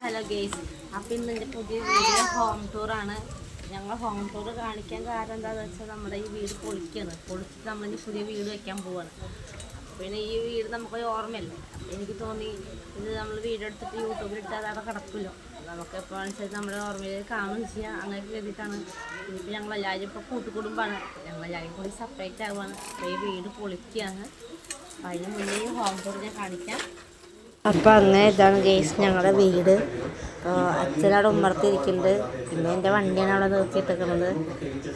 Hello guys, അപ്പം ഇന്ന് എൻ്റെ പുതിയ വീഡിയോ ഹോം ടൂറാണ്. ഞങ്ങൾ ഹോം ടൂർ കാണിക്കാൻ കാരണം എന്താണെന്ന് വെച്ചാൽ നമ്മുടെ ഈ വീട് പൊളിച്ചിട്ട് നമ്മളിനി പുതിയ വീട് വയ്ക്കാൻ പോവാണ്. പിന്നെ ഈ വീട് നമുക്കൊരു ഓർമ്മയല്ലേ. അപ്പം എനിക്ക് തോന്നി ഇത് നമ്മൾ വീഡിയോ എടുത്തിട്ട് യൂട്യൂബിൽ ഇട്ടാൽ അവിടെ കിടക്കുമല്ലോ, നമുക്ക് എപ്പോഴും അനുസരിച്ച് നമ്മുടെ ഓർമ്മയിൽ കാണുകയും ചെയ്യാം. അങ്ങനെ കരുതിയിട്ടാണ്. ഇനിയിപ്പോൾ ഞങ്ങളെല്ലാവരും ഇപ്പോൾ കൂട്ടുകുടുംബമാണ്, ഞങ്ങളെല്ലാവരും കൂടി സെപ്പറേറ്റ് ആവുകയാണ്. അപ്പോൾ ഈ വീട് പൊളിക്കുകയാണ്. അപ്പം അതിന് മുന്നേ ഈ ഹോം ടൂർ ഞാൻ കാണിക്കാം. അപ്പോൾ അങ്ങനെ ഇതാണ് ഗെയ്സ് ഞങ്ങളുടെ വീട്. അപ്പോൾ അച്ഛനവിടെ ഉമ്മർത്തിരിക്കുന്നുണ്ട്, പിന്നെ എൻ്റെ വണ്ടിയാണ് അവിടെ നിർത്തിയിട്ടിരിക്കുന്നത്.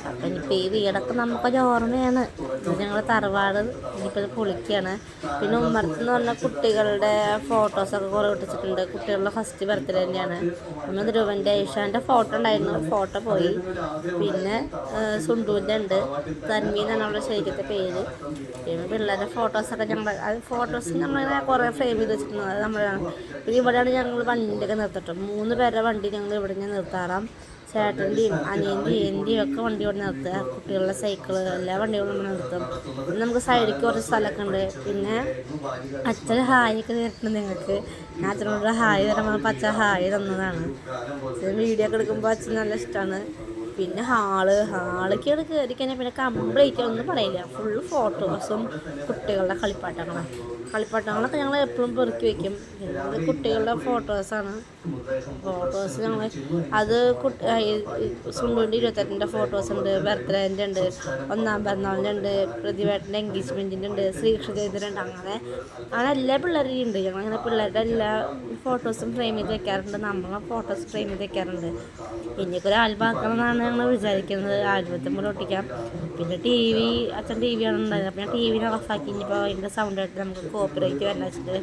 അപ്പോൾ ഇനിയിപ്പോൾ ഈ വീടൊക്കെ നമുക്കൊരു ഓർമ്മയാണ്. ഇത് ഞങ്ങളുടെ തറവാട് ഇനിയിപ്പോൾ ഇത് പൊളിക്കുകയാണ്. പിന്നെ ഉമ്മർത്ത് പറഞ്ഞാൽ കുട്ടികളുടെ ഫോട്ടോസൊക്കെ കുറേ ഒട്ടിച്ചിട്ടുണ്ട്. കുട്ടികളുടെ ഫസ്റ്റ് ബർത്ത്ഡേ തന്നെയാണ്. ഒന്ന് ധ്രുവൻ്റെ ഐഷാൻ്റെ ഫോട്ടോ ഉണ്ടായിരുന്നു, ഫോട്ടോ പോയി. പിന്നെ സുണ്ടുവിൻ്റെ ഉണ്ട്, തന്മീനാണ് അവളുടെ ശരിക്കത്തെ പേര്. പിന്നെ പിള്ളേരുടെ ഫോട്ടോസൊക്കെ അത് ഫോട്ടോസ് നമ്മളിങ്ങനെ കുറേ ഫ്രെയിം ചെയ്ത് വെച്ചിട്ടുണ്ട്. അത് നമ്മളാണ്. പിന്നെ ഇവിടെയാണ് ഞങ്ങൾ വണ്ടിയൊക്കെ നിർത്തിട്ടോ. 3 പേരുടെ വണ്ടി ഞങ്ങൾ ഇവിടെ ഞാൻ നിർത്താറാം. ചേട്ടൻ്റെയും അനിയൻ്റെയും എൻ്റെയും ഒക്കെ വണ്ടി ഇവിടെ നിർത്തുക. കുട്ടികളുടെ സൈക്കിള് എല്ലാ വണ്ടികളും നമ്മൾ നിർത്തും. പിന്നെ നമുക്ക് സൈഡിലേക്ക് കുറച്ച് സ്ഥലമൊക്കെ ഉണ്ട്. പിന്നെ അച്ഛൻ ഹായൊക്കെ തരുന്നുണ്ട് നിങ്ങൾക്ക്. ഞാൻ അച്ഛനോട് ഹായ് തരാൻ പച്ച ഹായ് തന്നതാണ്. വീഡിയോ ഒക്കെ എടുക്കുമ്പോൾ അച്ഛൻ നല്ല ഇഷ്ടമാണ്. പിന്നെ ഹാളിലേക്ക് കയറി കഴിഞ്ഞാൽ പിന്നെ കംപ്ലീറ്റ് ഒന്നും പറയില്ല. ഫുള്ള് ഫോട്ടോസും കുട്ടികളുടെ കളിപ്പാട്ടങ്ങളൊക്കെ ഞങ്ങൾ എപ്പോഴും പെറുക്കി വയ്ക്കും. പിന്നെ കുട്ടികളുടെ ഫോട്ടോസ് ഞങ്ങൾ അത് സുണ്ടുവിൻ്റെ 28ൻ്റെ ഫോട്ടോസ് ഉണ്ട്, ബർത്ത്ഡേൻ്റെ ഉണ്ട്, 1ാം പിറന്നാളിൻ്റെ ഉണ്ട്, പ്രതിഭേട്ടൻ്റെ എൻഗേജ്മെൻറ്റിൻ്റെ ഉണ്ട്, ശ്രീകൃഷ്ണജയന്തിൻ്റെ ഉണ്ട്. അങ്ങനെ എല്ലാ പിള്ളേരുടെയും ഉണ്ട്. ഞങ്ങളങ്ങനെ പിള്ളേരുടെ എല്ലാ ഫോട്ടോസും ഫ്രെയിം ചെയ്ത് വെക്കാറുണ്ട്. നമ്മളെ ഫോട്ടോസ് ഫ്രെയിം ചെയ്ത് വെക്കാറുണ്ട്. ഇനിയൊക്കെ ഒരു ആൽബം ആക്കണമെന്നാണ് ഞങ്ങൾ വിചാരിക്കുന്നത്. ആൽബത്തിൽ മുതൽ ഒട്ടിക്കാം. പിന്നെ അച്ഛൻ ടി വി ആണ് ഉണ്ടായിരുന്നത്. അപ്പോൾ ഞാൻ ടി വിനെ ഓഫാക്കി. ഇനിയിപ്പോൾ അതിൻ്റെ സൗണ്ടായിട്ട് നമുക്ക് കോപ്പിറൈറ്റ് വരണം വെച്ചിട്ട്.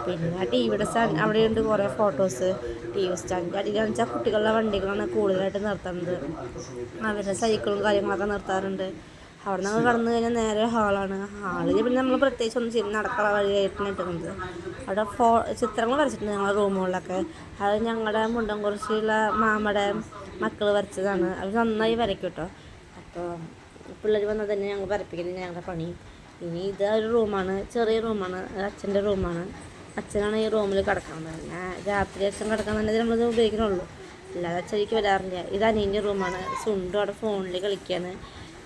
പിന്നെ ടി വിയുടെ സ്റ്റാൻഡ് അവിടെയുണ്ട് കുറേ ഫോട്ടോസ്. ടി വി സ്റ്റാൻഡിൻ്റെ അടിയിലെന്ന് വെച്ചാൽ കുട്ടികളുടെ വണ്ടികളാണ് കൂടുതലായിട്ട് നിർത്തുന്നത്. അവരുടെ സൈക്കിളും കാര്യങ്ങളൊക്കെ നിർത്താറുണ്ട്. അവിടെ നിന്ന് കടന്നു കഴിഞ്ഞാൽ നേരെ ഹാളിൽ പിന്നെ നമ്മൾ പ്രത്യേകിച്ച് ഒന്നും ചെയ്ത് നടക്കാനുള്ള വഴിയായിട്ടാണ് ഇട്ടിരുന്നത്. അവിടെ ചിത്രങ്ങൾ വരച്ചിട്ടുണ്ട് ഞങ്ങളുടെ റൂമുകളിലൊക്കെ. അത് ഞങ്ങളുടെ മുണ്ടംകുറിശ്ശിയുള്ള മാമയുടെ മക്കൾ വരച്ചതാണ്. അവർ നന്നായി വരയ്ക്കും കേട്ടോ. അപ്പോൾ പിള്ളേർ വന്നാൽ തന്നെ ഞങ്ങൾ വരപ്പിക്കുന്നത് ഞങ്ങളുടെ പണി. ഇനി ഇത് ഒരു റൂമാണ്, ചെറിയ റൂമാണ്, അച്ഛൻ്റെ റൂമാണ്. അച്ഛനാണ് ഈ റൂമിൽ കിടക്കുന്നത്. ഞാൻ രാത്രി അച്ഛൻ കിടക്കാൻ തന്നെ നമ്മളിത് ഉപയോഗിക്കണുള്ളൂ, അല്ലാതെ അച്ഛനിക്ക് വരാറില്ല. ഇത് അനിയൻ്റെ റൂമാണ്. സുണ്ടു അവിടെ ഫോണിൽ കളിക്കുകയാണ്.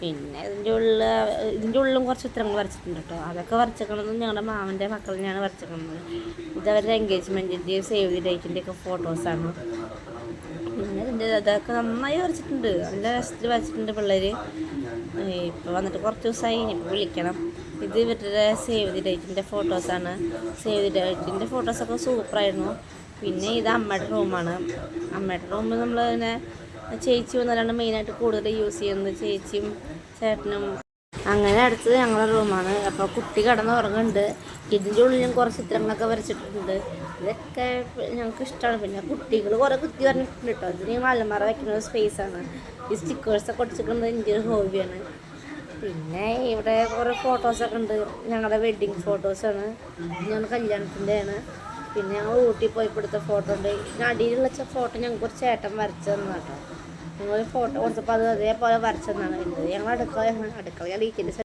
പിന്നെ ഇതിൻ്റെ ഉള്ളിലും കുറച്ച് ചിത്രങ്ങൾ വരച്ചിട്ടുണ്ട് കേട്ടോ. അതൊക്കെ വരച്ചേക്കണത് ഞങ്ങളുടെ മാമൻ്റെ മക്കൾ തന്നെയാണ് വരച്ചേക്കണത്. ഇതവരുടെ എൻഗേജ്മെൻറ്റിൻ്റെയും സേവ് ദി ഡേറ്റിൻ്റെയൊക്കെ ഫോട്ടോസാണ്. പിന്നെ അതൊക്കെ നന്നായി വരച്ചിട്ടുണ്ട്, നല്ല രസത്തിൽ വരച്ചിട്ടുണ്ട് പിള്ളേർ. ഇപ്പോൾ വന്നിട്ട് കുറച്ച് ദിവസമായി, ഇനിയിപ്പോൾ വിളിക്കണം. ഇത് ഇവരുടെ സേവ് ദി ഡേറ്റിൻ്റെ ഫോട്ടോസാണ്. സേവ് ദി ഡേറ്റിൻ്റെ ഫോട്ടോസൊക്കെ സൂപ്പറായിരുന്നു. പിന്നെ ഇത് അമ്മയുടെ റൂമാണ്. അമ്മയുടെ റൂമിൽ നമ്മൾ പിന്നെ ചേച്ചി വന്നാലാണ് മെയിനായിട്ട് കൂടുതൽ യൂസ് ചെയ്യുന്നത്, ചേച്ചിയും ചേട്ടനും. അങ്ങനെ അടുത്തത് ഞങ്ങളുടെ റൂമാണ്. അപ്പോൾ കുട്ടി കിടന്ന് ഉറങ്ങുന്നുണ്ട്. ഇതിൻ്റെ ഉള്ളിൽ ഞാൻ കുറച്ച് ചിത്രങ്ങളൊക്കെ വരച്ചിട്ടുണ്ട്. ഇതൊക്കെ ഞങ്ങൾക്ക് ഇഷ്ടമാണ്. പിന്നെ കുട്ടികൾ കുറേ കുത്തി പറഞ്ഞിട്ടുണ്ട് കേട്ടോ. ഇതിന് ഞങ്ങൾ അലമാര വയ്ക്കുന്ന ഒരു സ്പേസാണ്. ഈ സ്റ്റിക്കേഴ്സൊക്കെ ഒട്ടിച്ചിരിക്കുന്നത് എൻ്റെ ഒരു ഹോബിയാണ്. പിന്നെ ഇവിടെ കുറേ ഫോട്ടോസൊക്കെ ഉണ്ട്. ഞങ്ങളുടെ വെഡ്ഡിങ് ഫോട്ടോസാണ്, ഞങ്ങൾ കല്യാണത്തിൻ്റെയാണ്. പിന്നെ ഞങ്ങൾ ഊട്ടി പോയപ്പോൾ എടുത്ത ഫോട്ടോ ഉണ്ട്. ഇതിന് അടിയിലുള്ള ഫോട്ടോ ഞങ്ങൾക്ക് ഒരു ചേട്ടൻ വരച്ചു തന്നാണ് കേട്ടോ. ഞങ്ങൾ ഫോട്ടോ കൊടുത്തപ്പോൾ അത് അതേപോലെ വരച്ചെന്നാണ് വരുന്നത്. ഞങ്ങൾ അടുക്കള ഡീറ്റെയിൽസ്